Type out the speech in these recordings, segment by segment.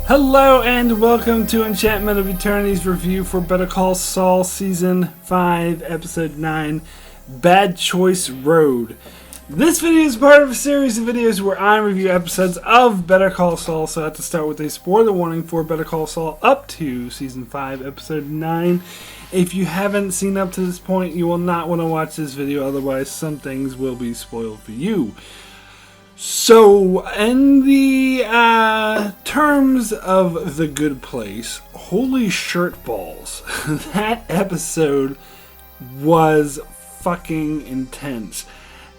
Hello and welcome to Enchantment of Eternity's review for Better Call Saul Season 5, Episode 9, Bad Choice Road. This video is part of a series of videos where I review episodes of Better Call Saul, so I have to start with a spoiler warning for Better Call Saul up to Season 5, Episode 9. If you haven't seen up to this point, you will not want to watch this video, otherwise some things will be spoiled for you. So, in the terms of The Good Place, holy shirt balls, that episode was fucking intense.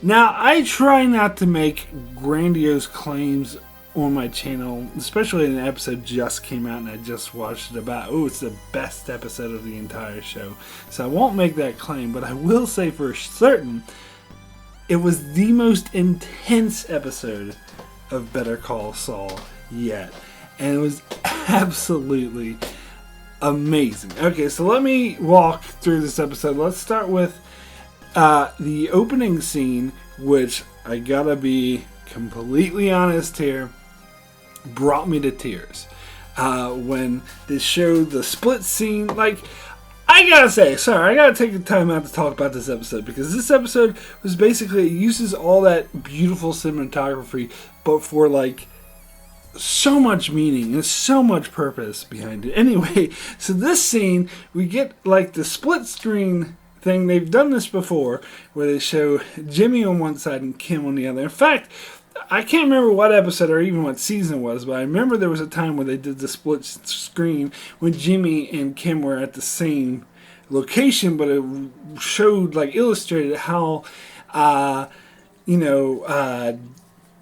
Now, I try not to make grandiose claims on my channel, especially when an episode just came out and I just watched it about, oh, it's the best episode of the entire show. So I won't make that claim, but I will say for certain, it was the most intense episode of Better Call Saul yet. And it was absolutely amazing. Okay, so let me walk through this episode. Let's start with the opening scene, which I gotta be completely honest here, brought me to tears. When they showed the split scene, like, I gotta say, sorry, I gotta take the time out to talk about this episode, because this episode was basically, it uses all that beautiful cinematography, but for like so much meaning and so much purpose behind it. Anyway, so this scene, we get like the split screen thing. They've done this before, where they show Jimmy on one side and Kim on the other. In fact, I can't remember what episode or even what season it was, but I remember there was a time where they did the split screen when Jimmy and Kim were at the same location, but it showed, like, illustrated how,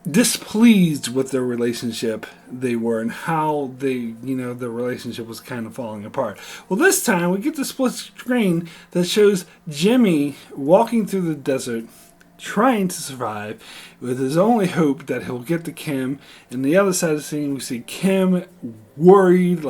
displeased with their relationship they were and how they, the relationship was kind of falling apart. Well, this time we get the split screen that shows Jimmy walking through the desert, trying to survive, with his only hope that he'll get to Kim. And the other side of the scene, we see Kim worried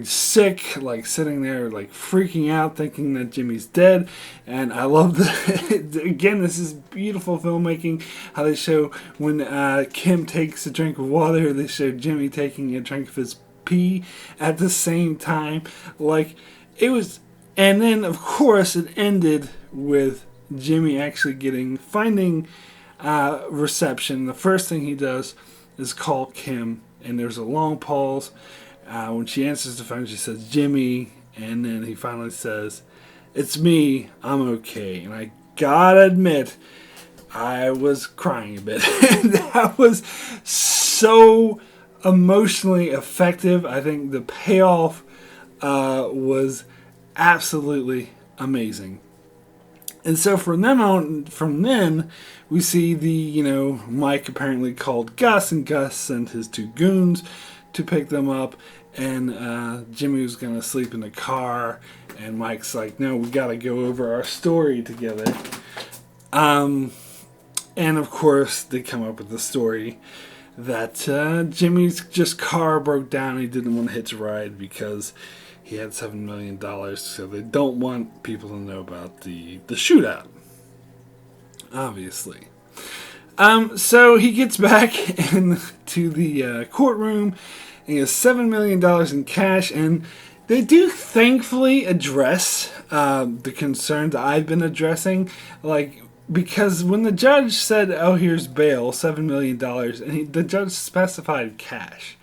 sick, like sitting there, like freaking out, thinking that Jimmy's dead. And I love that. Again, this is beautiful filmmaking, how they show when Kim takes a drink of water, they show Jimmy taking a drink of his pee at the same time. Like, it was, and then of course it ended with Jimmy actually finding reception. The first thing he does is call Kim, and there's a long pause. When she answers the phone, she says, "Jimmy," and then he finally says, "It's me, I'm okay." And I gotta admit, I was crying a bit. That was so emotionally effective. I think the payoff was absolutely amazing. And so from then, we see Mike apparently called Gus, and Gus sent his two goons to pick them up, and Jimmy was going to sleep in the car, and Mike's like, "No, we got to go over our story together." And of course, they come up with the story that Jimmy's car broke down and he didn't want to hitch a ride because he had $7 million, so they don't want people to know about the shootout, obviously. So he gets back into the courtroom, and he has $7 million in cash, and they do thankfully address the concerns I've been addressing, like, because when the judge said, "Oh, here's bail, $7 million," and the judge specified cash.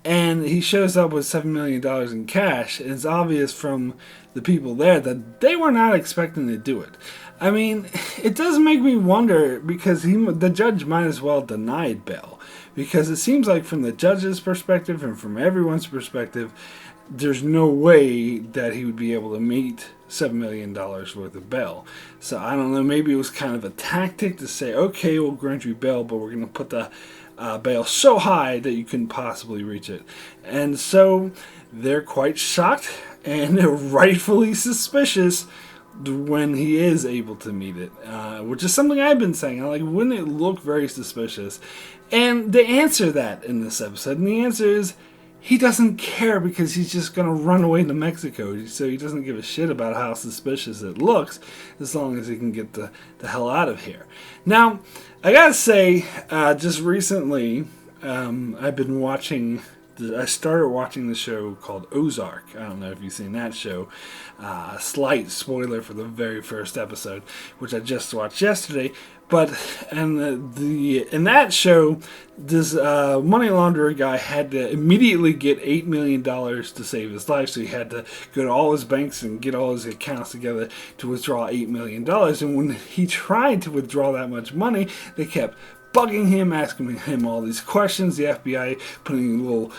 And he shows up with $7 million in cash. And it's obvious from the people there that they were not expecting to do it. I mean, it does make me wonder, because the judge might as well denied bail. Because it seems like from the judge's perspective and from everyone's perspective, there's no way that he would be able to meet $7 million worth of bail. So I don't know, maybe it was kind of a tactic to say, okay, we'll grant you bail, but we're going to put the bail so high that you couldn't possibly reach it. And so they're quite shocked, and they're rightfully suspicious when he is able to meet it, which is something I've been saying. Wouldn't it look very suspicious? And they answer that in this episode, and the answer is he doesn't care, because he's just going to run away to Mexico. So he doesn't give a shit about how suspicious it looks, as long as he can get the hell out of here. Now, I gotta say, just recently, I've been watching I started watching the show called Ozark. I don't know if you've seen that show. Slight spoiler for the very first episode, which I just watched yesterday. But in in that show, this money launderer guy had to immediately get $8 million to save his life. So he had to go to all his banks and get all his accounts together to withdraw $8 million. And when he tried to withdraw that much money, they kept bugging him, asking him all these questions. The FBI putting a little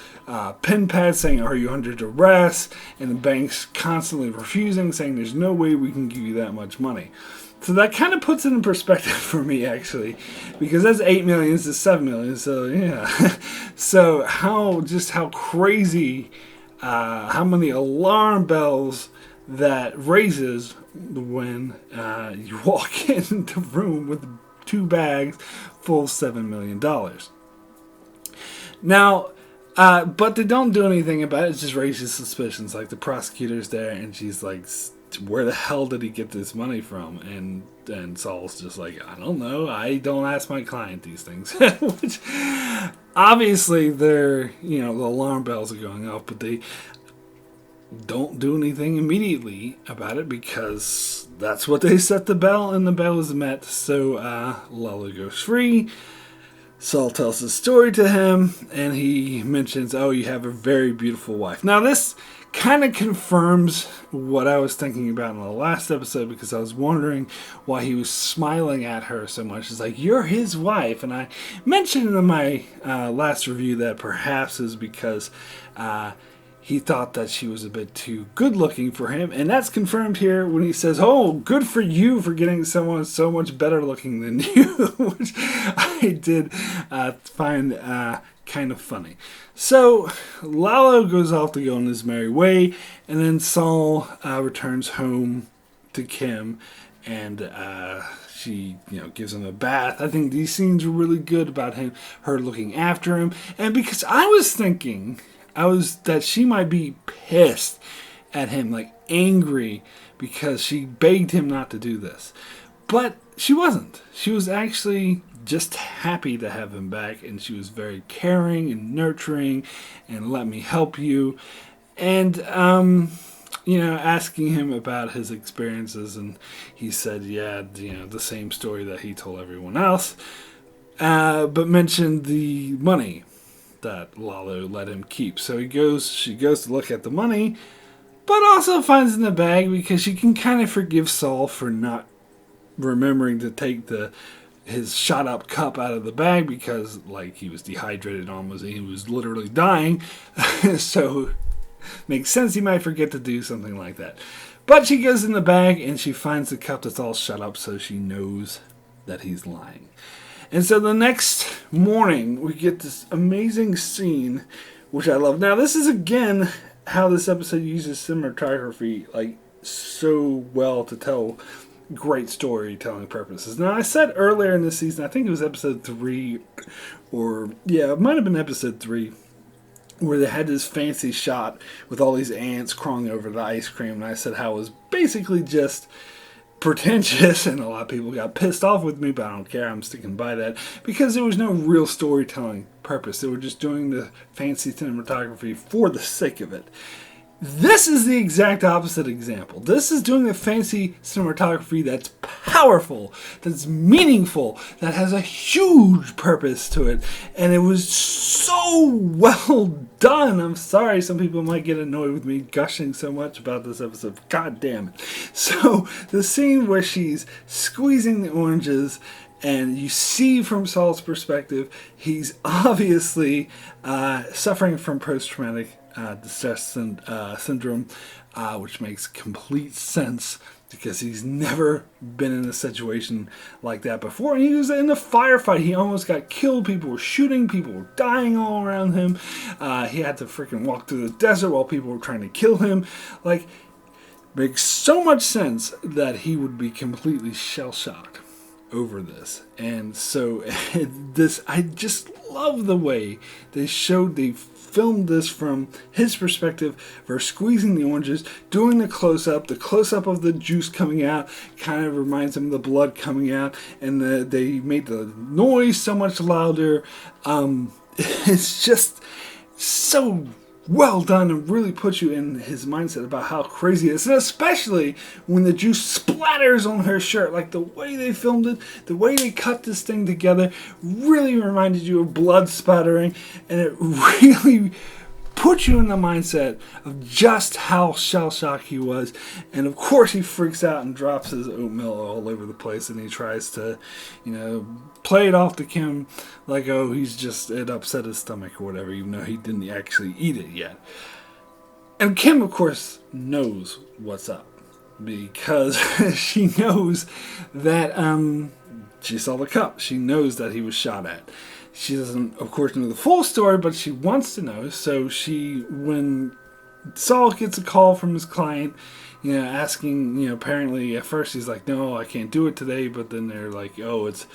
pen pad saying, "Are you under duress?" And the banks constantly refusing, saying, "There's no way we can give you that much money." So that kind of puts it in perspective for me, actually, because that's 8 million to 7 million. So yeah, so how crazy, how many alarm bells that raises when you walk in the room with 2 bags full of $7 million. Now, but they don't do anything about it. It just raises suspicions. Like the prosecutor's there, and she's like, "Where the hell did he get this money from?" And Saul's just like, "I don't know. I don't ask my client these things." Which obviously they're, the alarm bells are going off, but they don't do anything immediately about it because that's what they set the bell, and the bell is met. So Lalo goes free. Saul tells his story to him, and he mentions, "Oh, you have a very beautiful wife." Now this kind of confirms what I was thinking about in the last episode, because I was wondering why he was smiling at her so much. It's like, "You're his wife." And I mentioned in my last review that perhaps is because he thought that she was a bit too good looking for him. And that's confirmed here when he says, "Oh, good for you for getting someone so much better looking than you," which I did find kind of funny. So Lalo goes off to go on his merry way, and then Saul returns home to Kim, and she, gives him a bath. I think these scenes were really good about her looking after him, and because I was thinking that she might be pissed at him, like angry, because she begged him not to do this. But she wasn't. She was actually just happy to have him back, and she was very caring and nurturing and "let me help you," and asking him about his experiences, and he said, yeah, the same story that he told everyone else, but mentioned the money that Lalo let him keep. So she goes to look at the money, but also finds in the bag, because she can kind of forgive Saul for not remembering to take his shot up cup out of the bag, because he was dehydrated almost, and he was literally dying. So makes sense he might forget to do something like that. But she goes in the bag and she finds the cup that's all shut up, so she knows that he's lying. And so the next morning we get this amazing scene, which I love. Now this is again how this episode uses cinematography so well to tell great storytelling purposes. Now I said earlier in this season, I think it was episode 3, it might have been episode 3, where they had this fancy shot with all these ants crawling over the ice cream, and I said how it was basically just pretentious, and a lot of people got pissed off with me, but I don't care. I'm sticking by that, because there was no real storytelling purpose. They were just doing the fancy cinematography for the sake of it. This is the exact opposite example. This is doing the fancy cinematography that's powerful, that's meaningful, that has a huge purpose to it. And it was so well done. I'm sorry, some people might get annoyed with me gushing so much about this episode. God damn it. So the scene where she's squeezing the oranges, and you see from Saul's perspective, he's obviously suffering from post-traumatic distress syndrome, which makes complete sense, because he's never been in a situation like that before. And he was in a firefight. He almost got killed. People were shooting. People were dying all around him. He had to freaking walk through the desert while people were trying to kill him. Makes so much sense that he would be completely shell-shocked over this. And so I just love the way they filmed this from his perspective, for squeezing the oranges, doing the close-up of the juice coming out kind of reminds him of the blood coming out, and they made the noise so much louder. It's just so well done and really puts you in his mindset about how crazy it is. And especially when the juice splatters on her shirt. Like the way they filmed it, the way they cut this thing together really reminded you of blood spattering. And it really put you in the mindset of just how shell-shocked he was. And of course he freaks out and drops his oatmeal all over the place, and he tries to, play it off to Kim like, oh, it upset his stomach or whatever, even though he didn't actually eat it yet. And Kim, of course, knows what's up, because she knows that she saw the cup. She knows that he was shot at. She doesn't, of course, know the full story, but she wants to know. So when Saul gets a call from his client, asking, apparently at first he's like, no, I can't do it today. But then they're like, oh, it's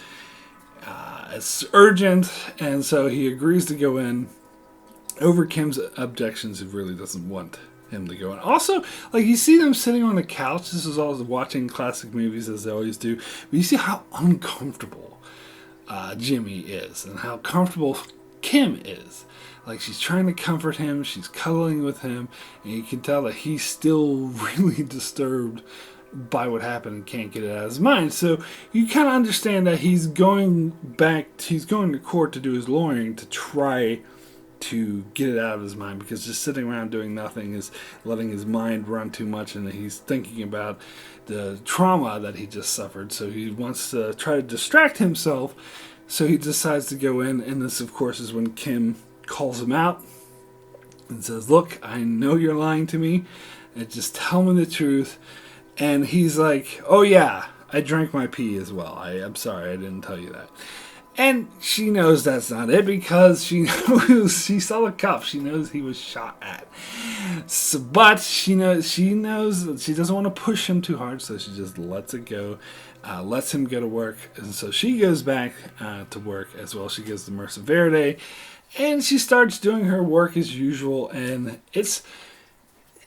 urgent. And so he agrees to go in over Kim's objections. He really doesn't want him to go in. Also, like, you see them sitting on the couch. This is all watching classic movies as they always do. But you see how uncomfortable Jimmy is, and how comfortable Kim is. Like, she's trying to comfort him, she's cuddling with him, and you can tell that he's still really disturbed by what happened and can't get it out of his mind. So you kind of understand that he's going to court to do his lawyering to try to get it out of his mind, because just sitting around doing nothing is letting his mind run too much, and he's thinking about the trauma that he just suffered. So he wants to try to distract himself, so he decides to go in. And this, of course, is when Kim calls him out and says, look, I know you're lying to me, and just tell me the truth. And he's like, oh yeah, I drank my pee as well. I'm sorry, I didn't tell you that. And she knows that's not it, because she saw the cup. She knows he was shot at. So, but she knows that she doesn't want to push him too hard, so she just lets it go, lets him go to work. And so she goes back to work as well. She goes to Mercer Verde, and she starts doing her work as usual. And this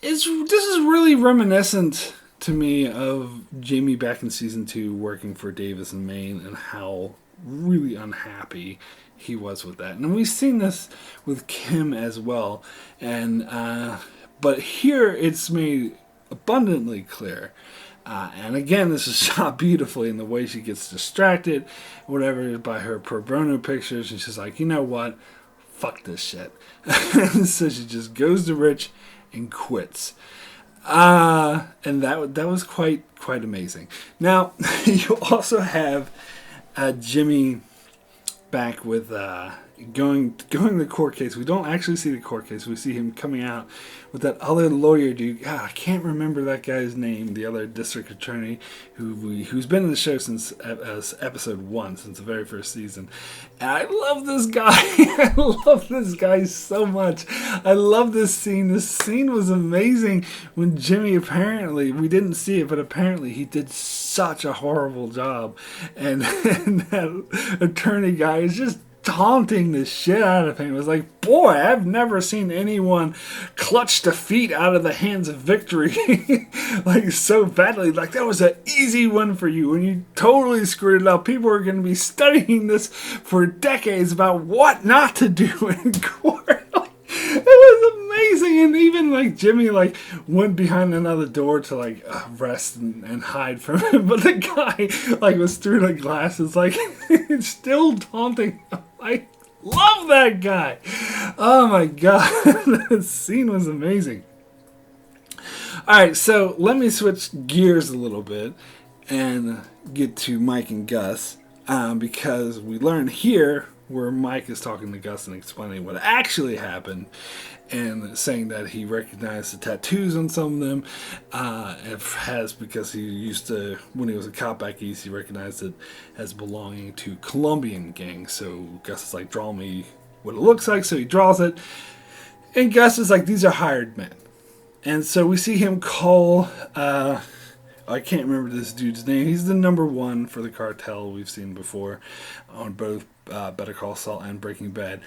is really reminiscent to me of Jamie back in season 2 working for Davis and Maine, and how really unhappy he was with that. And we've seen this with Kim as well, and but here it's made abundantly clear, and again, this is shot beautifully in the way she gets distracted whatever by her pro bono pictures, and she's like, you know what, fuck this shit. So she just goes to Rich and quits. And that was quite amazing. Now you also have Jimmy back with going to the court case. We don't actually see the court case. We see him coming out with that other lawyer dude. I can't remember that guy's name. The other district attorney who's been in the show since episode 1, since the very first season. And I love this guy. I love this guy so much. I love this scene. This scene was amazing when Jimmy, apparently, we didn't see it, but apparently he did such a horrible job. And that attorney guy is just taunting the shit out of him. It was like, boy, I've never seen anyone clutch defeat out of the hands of victory like so badly. Like, that was an easy one for you, and you totally screwed it up. People are going to be studying this for decades about what not to do in court. It was amazing. And even like Jimmy went behind another door to rest and hide from him, but the guy was through the glasses, still taunting him. I love that guy. Oh my god. The scene was amazing. Alright, so let me switch gears a little bit and get to Mike and Gus, because we learn here where Mike is talking to Gus and explaining what actually happened, and saying that he recognized the tattoos on some of them. Because he used to, when he was a cop back east, he recognized it as belonging to Colombian gangs. So Gus is like, draw me what it looks like. So he draws it, and Gus is like, these are hired men. And so we see him call, I can't remember this dude's name. He's the number 1 for the cartel we've seen before on both Better Call Saul and Breaking Bad.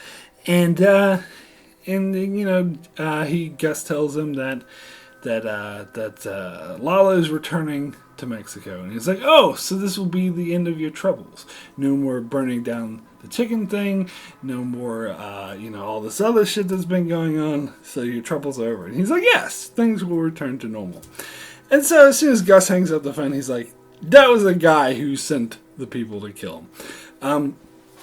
And Gus tells him that Lalo's returning to Mexico, and he's like, oh, so this will be the end of your troubles. No more burning down the chicken thing, no more, all this other shit that's been going on, so your trouble's over. And he's like, yes, things will return to normal. And so as soon as Gus hangs up the phone, he's like, that was the guy who sent the people to kill him.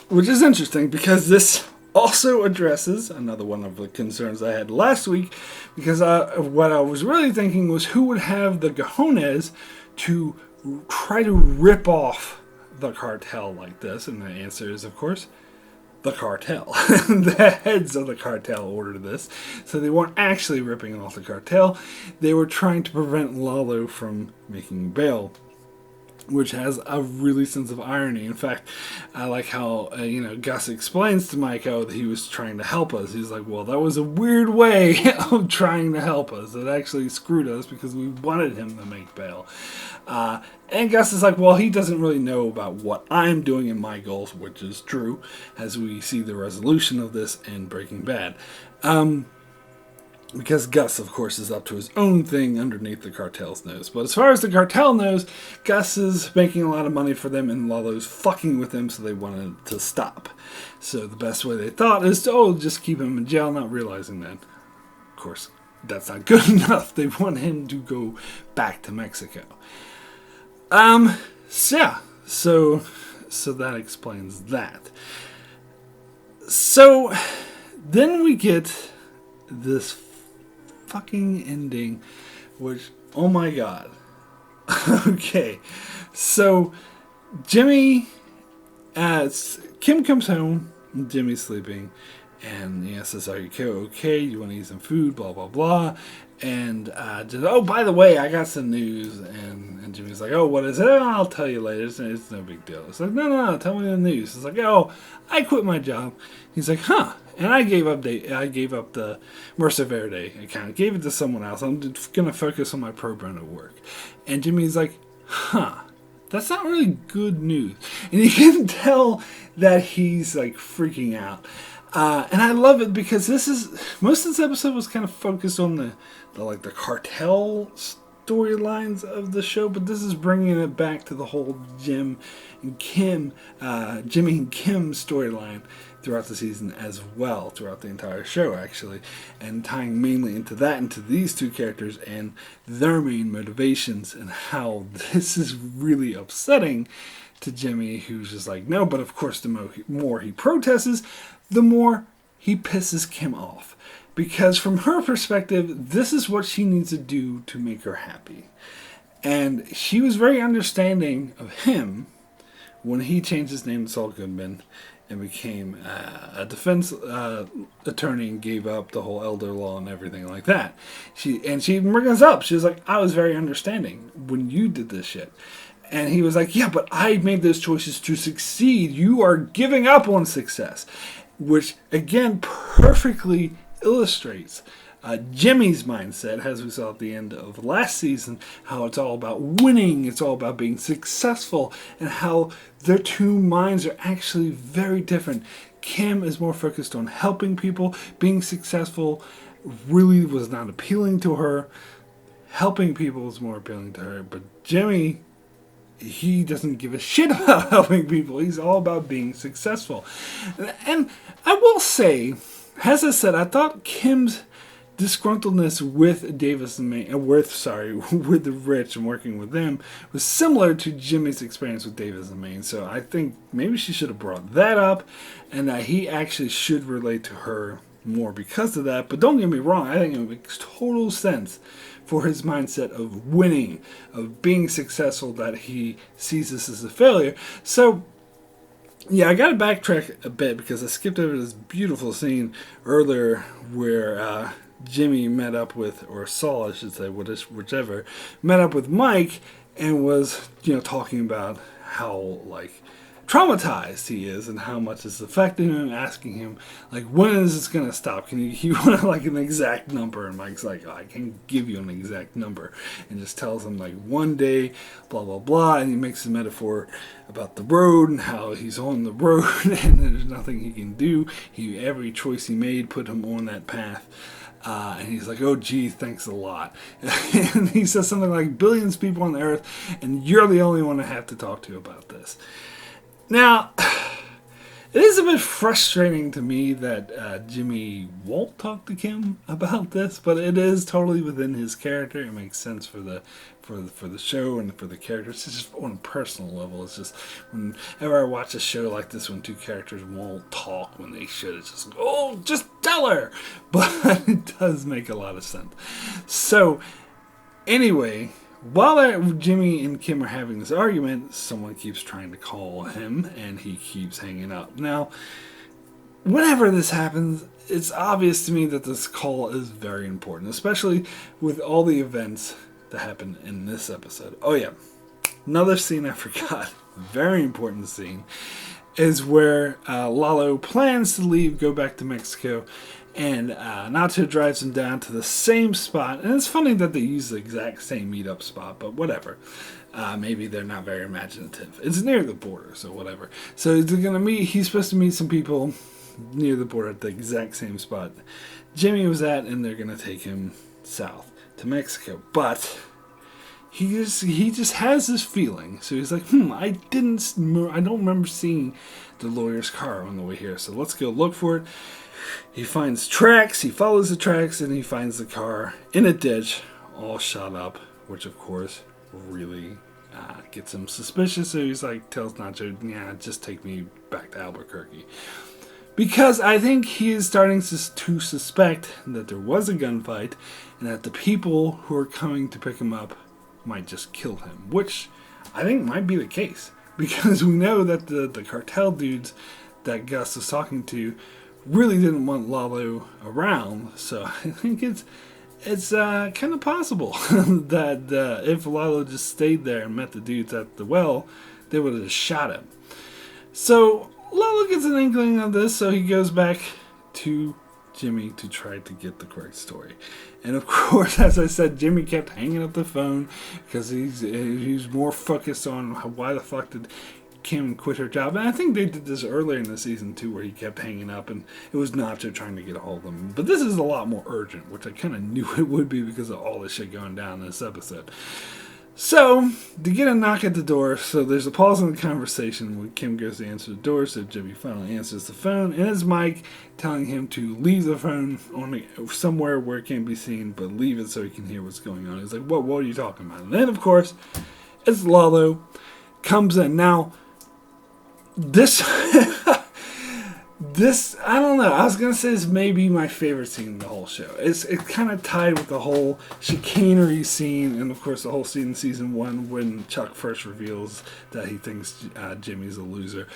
Which is interesting because this also addresses another one of the concerns I had last week, because what I was really thinking was who would have the cojones to try to rip off the cartel like this, and the answer is, of course, the cartel. The heads of the cartel ordered this, so they weren't actually ripping off the cartel. They were trying to prevent Lalo from making bail, which has a really sense of irony. In fact, I like how, Gus explains to Mike that he was trying to help us. He's like, well, that was a weird way of trying to help us. It actually screwed us because we wanted him to make bail. And Gus is like, well, he doesn't really know about what I'm doing in my goals, which is true, as we see the resolution of this in Breaking Bad. Because Gus, of course, is up to his own thing underneath the cartel's nose. But as far as the cartel knows, Gus is making a lot of money for them, and Lalo's fucking with him, so they wanted to stop. So the best way they thought is to, just keep him in jail, not realizing that, of course, that's not good enough. They want him to go back to Mexico. So that explains that. So then we get this fucking ending, which, oh my god. Okay, so Jimmy, Kim comes home, and Jimmy's sleeping, and he says, are you okay? You want to eat some food? Blah, blah, blah. And by the way, I got some news. And Jimmy's like, oh, what is it? Oh, I'll tell you later. It's no big deal. It's like, no, tell me the news. It's like, oh, I quit my job. He's like, huh. And I gave up the Mercer Verde account. Gave it to someone else. I'm going to focus on my pro bono work. And Jimmy's like, huh. That's not really good news. And you can tell that he's like freaking out. And I love it because most of this episode was kind of focused on the cartel storylines of the show, but this is bringing it back to the whole Jimmy and Kim storyline throughout the season as well, throughout the entire show actually, and tying mainly into these two characters and their main motivations, and how this is really upsetting to Jimmy, who's just like, no, but of course the more he protests, the more he pisses Kim off. Because from her perspective, this is what she needs to do to make her happy. And she was very understanding of him when he changed his name to Saul Goodman and became a defense attorney and gave up the whole elder law and everything like that. She even brings up, she was like, I was very understanding when you did this shit. And he was like, yeah, but I made those choices to succeed. You are giving up on success. Which, again, perfectly illustrates Jimmy's mindset, as we saw at the end of last season, how it's all about winning, it's all about being successful, and how their two minds are actually very different. Kim is more focused on helping people. Being successful really was not appealing to her. Helping people is more appealing to her. But Jimmy, he doesn't give a shit about helping people. He's all about being successful. And I will say, as I said, I thought Kim's disgruntledness with Davis and Maine, with the rich and working with them, was similar to Jimmy's experience with Davis and Maine. So I think maybe she should have brought that up, and that he actually should relate to her more because of that. But don't get me wrong, I think it makes total sense for his mindset of winning, of being successful, that he sees this as a failure. So, yeah, I got to backtrack a bit because I skipped over this beautiful scene earlier where Jimmy met up with, or Saul, I should say, whichever, met up with Mike and was, talking about how, traumatized he is and how much it's affecting him, asking him, when is this going to stop? Can you want, an exact number? And Mike's like, I can't give you an exact number. And just tells him, one day, blah, blah, blah. And he makes a metaphor about the road and how he's on the road and there's nothing he can do. Every choice he made put him on that path. And he's like, oh, gee, thanks a lot. And he says something like, billions of people on the earth, and you're the only one I have to talk to about this. Now, It is a bit frustrating to me that Jimmy won't talk to Kim about this, but it is totally within his character. It makes sense for the show and for the characters. It's just on a personal level. It's just whenever I watch a show like this, when two characters won't talk when they should, it's just just tell her. But it does make a lot of sense. So anyway, while Jimmy and Kim are having this argument, someone keeps trying to call him, and he keeps hanging up. Now, whenever this happens, it's obvious to me that this call is very important, especially with all the events that happen in this episode. Oh yeah, another scene I forgot, very important scene, is where Lalo plans to leave, go back to Mexico, and Nacho drives him down to the same spot. And it's funny that they use the exact same meetup spot, but whatever. Maybe they're not very imaginative. It's near the border, so whatever. So they're gonna meet. He's supposed to meet some people near the border at the exact same spot Jimmy was at, and they're gonna take him south to Mexico. But he just has this feeling. So he's like, I don't remember seeing the lawyer's car on the way here. So let's go look for it. He finds tracks, he follows the tracks, and he finds the car in a ditch, all shot up, which of course really gets him suspicious. So he's like, tells Nacho, yeah, just take me back to Albuquerque. Because I think he is starting to suspect that there was a gunfight, and that the people who are coming to pick him up might just kill him, which I think might be the case. Because we know that the cartel dudes that Gus was talking to really didn't want Lalo around, so I think it's kind of possible that if Lalo just stayed there and met the dudes at the well, they would have just shot him. So Lalo gets an inkling of this, so he goes back to Jimmy to try to get the correct story. And of course, as I said, Jimmy kept hanging up the phone because he's more focused on why the fuck did Kim quit her job. And I think they did this earlier in the season too, where he kept hanging up, and it was Nacho trying to get a hold of him. But this is a lot more urgent, which I kind of knew it would be because of all this shit going down in this episode. So, to get a knock at the door, so there's a pause in the conversation when Kim goes to answer the door, so Jimmy finally answers the phone, and it's Mike telling him to leave the phone somewhere where it can't be seen, but leave it so he can hear what's going on. He's like, what are you talking about? And then, of course, it's Lalo, comes in. Now, this, I don't know. I was going to say this may be my favorite scene in the whole show. It's kind of tied with the whole chicanery scene, and of course the whole scene in season 1 when Chuck first reveals that he thinks Jimmy's a loser.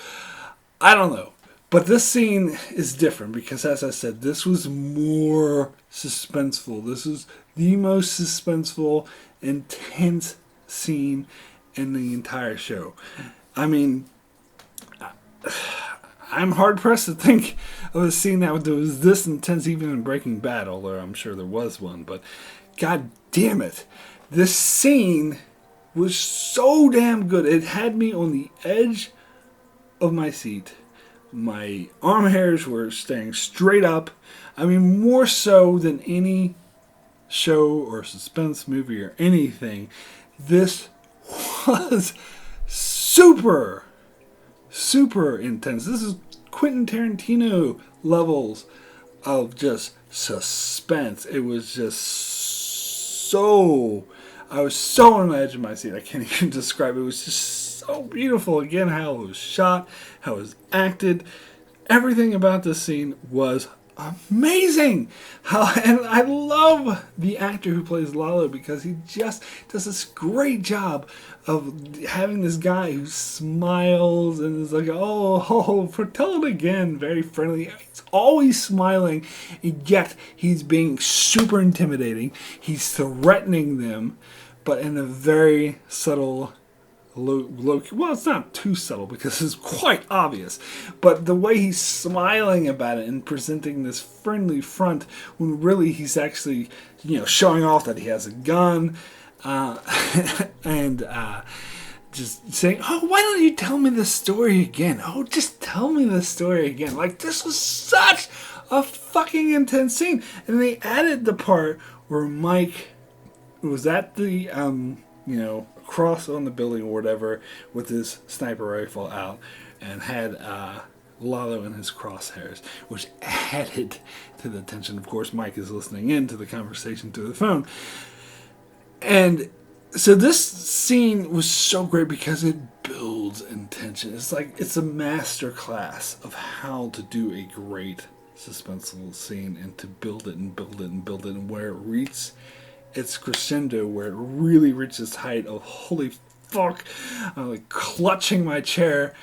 I don't know. But this scene is different because, as I said, this was more suspenseful. This was the most suspenseful, intense scene in the entire show. I mean, I'm hard-pressed to think of a scene that was this intense even in Breaking Bad, although I'm sure there was one. But god damn it, this scene was so damn good. It had me on the edge of my seat. My arm hairs were staying straight up. I mean, more so than any show or suspense movie or anything. This was super intense. This is Quentin Tarantino levels of just suspense. It was just I was so on the edge of my seat. I can't even describe it. It was just so beautiful. Again, how it was shot, how it was acted. Everything about this scene was amazing. And I love the actor who plays Lalo because he just does this great job of having this guy who smiles and is like, tell it again, very friendly. He's always smiling, and yet he's being super intimidating. He's threatening them, but in a very subtle well, it's not too subtle because it's quite obvious, but the way he's smiling about it and presenting this friendly front when really he's actually, showing off that he has a gun, and just saying, why don't you tell me this story again? Just tell me this story again. Like, this was such a fucking intense scene. And they added the part where Mike was at the, across on the building or whatever with his sniper rifle out and had Lalo in his crosshairs, which added to the tension. Of course, Mike is listening in to the conversation through the phone. And so this scene was so great because it builds in tension. It's like it's a master class of how to do a great suspenseful scene and to build it and build it and build it, and where it reaches its crescendo, where it really reaches height of holy fuck, I'm like clutching my chair,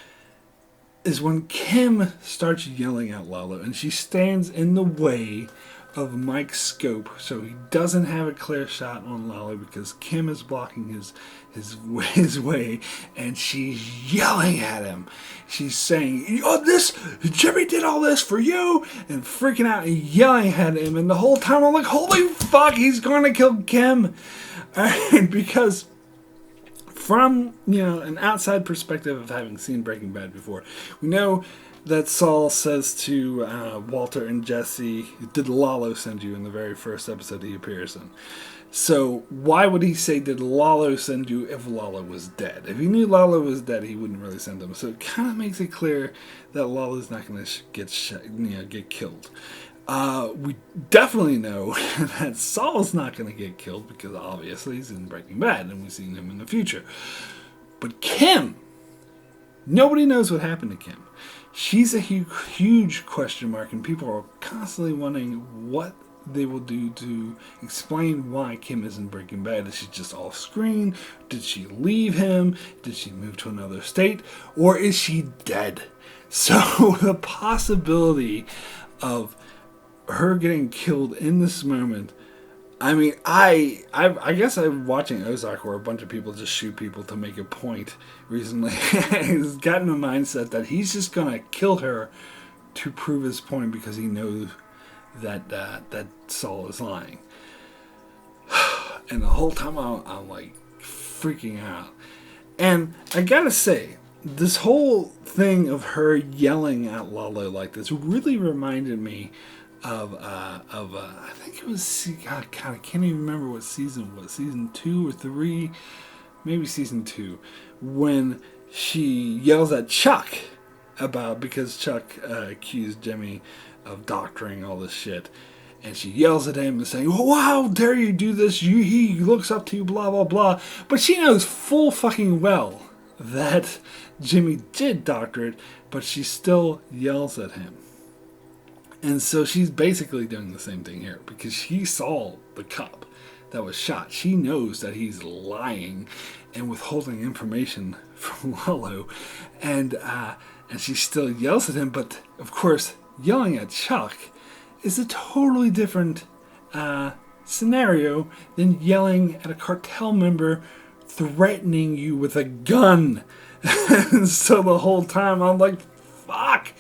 is when Kim starts yelling at Lalo, and she stands in the way of Mike's scope, so he doesn't have a clear shot on Lalo because Kim is blocking his way, and she's yelling at him. She's saying, "Oh, this Jimmy did all this for you," and freaking out and yelling at him. And the whole time I'm like, "Holy fuck, he's going to kill Kim!" And because from an outside perspective of having seen Breaking Bad before, we know that Saul says to Walter and Jesse, "Did Lalo send you?" in the very first episode he appears in. So why would he say, "Did Lalo send you?" if Lalo was dead? If he knew Lalo was dead, he wouldn't really send him. So it kind of makes it clear that Lalo's not going to get killed. We definitely know that Saul's not going to get killed because obviously he's in Breaking Bad and we've seen him in the future. But Kim, nobody knows what happened to Kim. She's a huge question mark, and people are constantly wondering what they will do to explain why Kim isn't Breaking Bad. Is she just off screen? Did she leave him? Did she move to another state? Or is she dead? So the possibility of her getting killed in this moment, I mean, I guess I'm watching Ozark where a bunch of people just shoot people to make a point recently. He's gotten a mindset that he's just going to kill her to prove his point because he knows that Saul is lying. And the whole time I'm like freaking out. And I gotta say, this whole thing of her yelling at Lalo like this really reminded me of I think it was, God, I can't even remember what season it was, season 2 or 3, maybe season 2, when she yells at Chuck because Chuck accused Jimmy of doctoring all this shit, and she yells at him and saying, "Oh, how dare you do this, he looks up to you, blah blah blah," but she knows full fucking well that Jimmy did doctor it, but she still yells at him. And so she's basically doing the same thing here because she saw the cop that was shot. She knows that he's lying and withholding information from Lalo, and she still yells at him. But of course, yelling at Chuck is a totally different scenario than yelling at a cartel member threatening you with a gun. And so the whole time I'm like, fuck.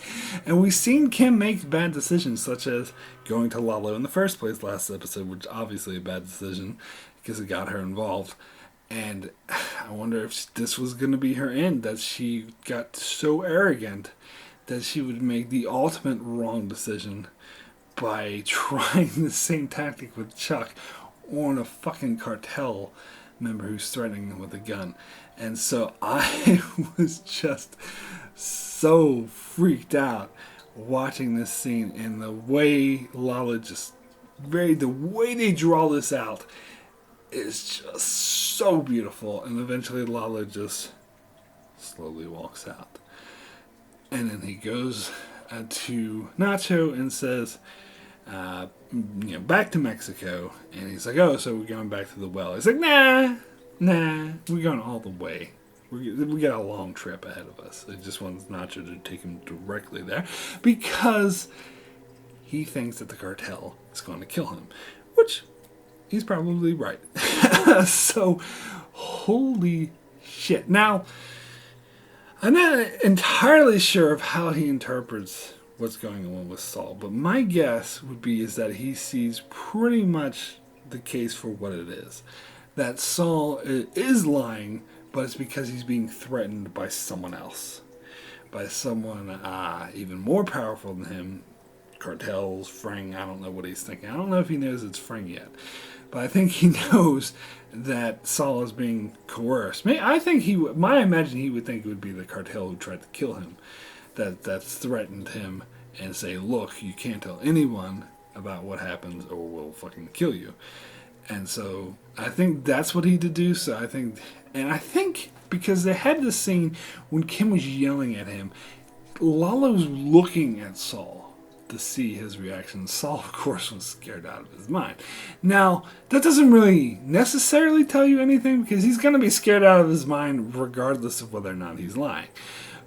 And we've seen Kim make bad decisions, such as going to Lalo in the first place last episode, which obviously a bad decision because it got her involved. And I wonder if this was going to be her end, that she got so arrogant that she would make the ultimate wrong decision by trying the same tactic with Chuck on a fucking cartel member who's threatening him with a gun. And so I was just so freaked out watching this scene, and the way Lalo the way they draw this out is just so beautiful. And eventually Lalo just slowly walks out, and then he goes to Nacho and says, back to Mexico. And he's like, "Oh, so we're going back to the well." He's like, nah, we're going all the way. We got a long trip ahead of us. It just wants Nacho to take him directly there because he thinks that the cartel is going to kill him, which he's probably right. So, holy shit. Now, I'm not entirely sure of how he interprets what's going on with Saul, but my guess would be is that he sees pretty much the case for what it is. That Saul is lying, but it's because he's being threatened by someone else. By someone even more powerful than him. Cartels, Fring, I don't know what he's thinking. I don't know if he knows it's Fring yet. But I think he knows that Saul is being coerced. I imagine he would think it would be the cartel who tried to kill him. that threatened him and say, look, you can't tell anyone about what happens or we'll fucking kill you. And so I think that's what he deduced. So I think because they had this scene when Kim was yelling at him, Lalo's looking at Saul to see his reaction. Saul, of course, was scared out of his mind. Now, that doesn't really necessarily tell you anything because he's going to be scared out of his mind regardless of whether or not he's lying.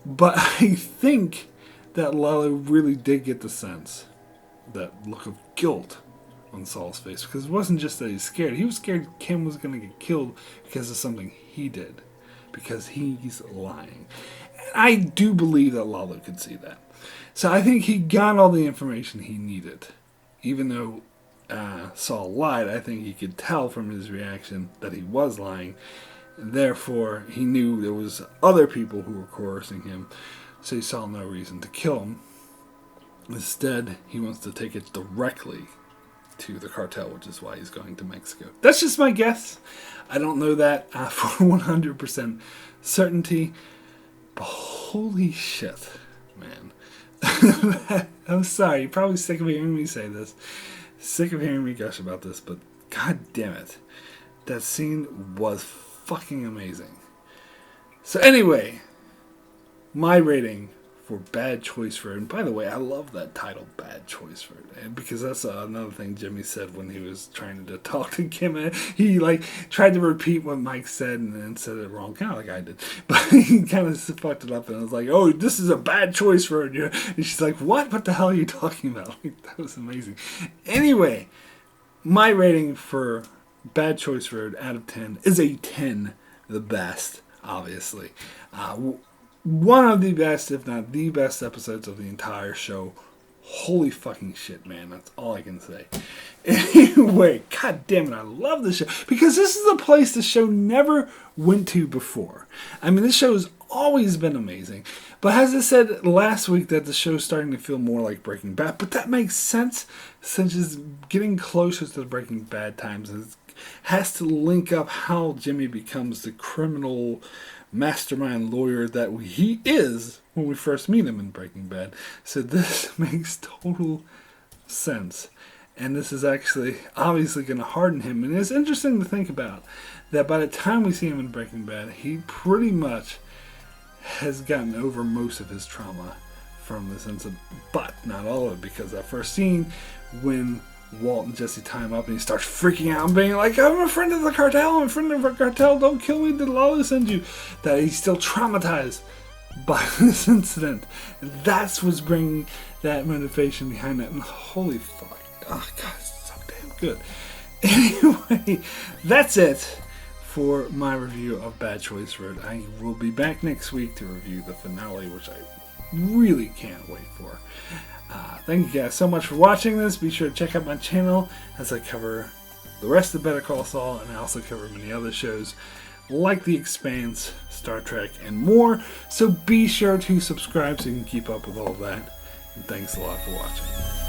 But I think that Lalo really did get the sense, that look of guilt on Saul's face, because it wasn't just that he's scared. He was scared Kim was going to get killed because of something he did, because he's lying. And I do believe that Lalo could see that. So I think he got all the information he needed. Even though Saul lied, I think he could tell from his reaction that he was lying. And therefore, he knew there was other people who were coercing him, so he saw no reason to kill him. Instead, he wants to take it directly to the cartel, which is why he's going to Mexico. That's just my guess. I don't know that for 100% certainty. But holy shit, man. I'm sorry, you're probably sick of hearing me say this. Sick of hearing me gush about this, but god damn it. That scene was fucking amazing. So anyway, my rating for Bad Choice Road. And by the way, I love that title, Bad Choice Road, and because that's another thing Jimmy said when he was trying to talk to Kim. He tried to repeat what Mike said and then said it wrong, kind of like I did. But he kind of fucked it up and was like, "Oh, this is a bad choice road." And she's like, "What? What the hell are you talking about?" That was amazing. Anyway, my rating for Bad Choice Road out of 10 is a 10, the best, obviously. One of the best, if not the best episodes of the entire show. Holy fucking shit, man. That's all I can say. Anyway, god damn it, I love this show. Because this is a place the show never went to before. I mean, this show has always been amazing. But as I said last week, that the show's starting to feel more like Breaking Bad. But that makes sense, since it's getting closer to the Breaking Bad times. It has to link up how Jimmy becomes the criminal mastermind lawyer that he is when we first meet him in Breaking Bad. So this makes total sense. And this is actually obviously going to harden him. And it's interesting to think about that by the time we see him in Breaking Bad, he pretty much has gotten over most of his trauma from this incident. But not all of it, because that first scene when Walt and Jesse tie him up and he starts freaking out and being like, "I'm a friend of the cartel, I'm a friend of the cartel, don't kill me, did Lalo send you?" That he's still traumatized by this incident. And that's what's bringing that motivation behind it. And holy fuck. Oh god, it's so damn good. Anyway, that's it for my review of Bad Choice Road. I will be back next week to review the finale, which I really can't wait for. Thank you guys so much for watching this. Be sure to check out my channel as I cover the rest of Better Call Saul, and I also cover many other shows like The Expanse, Star Trek, and more. So be sure to subscribe so you can keep up with all of that. And thanks a lot for watching.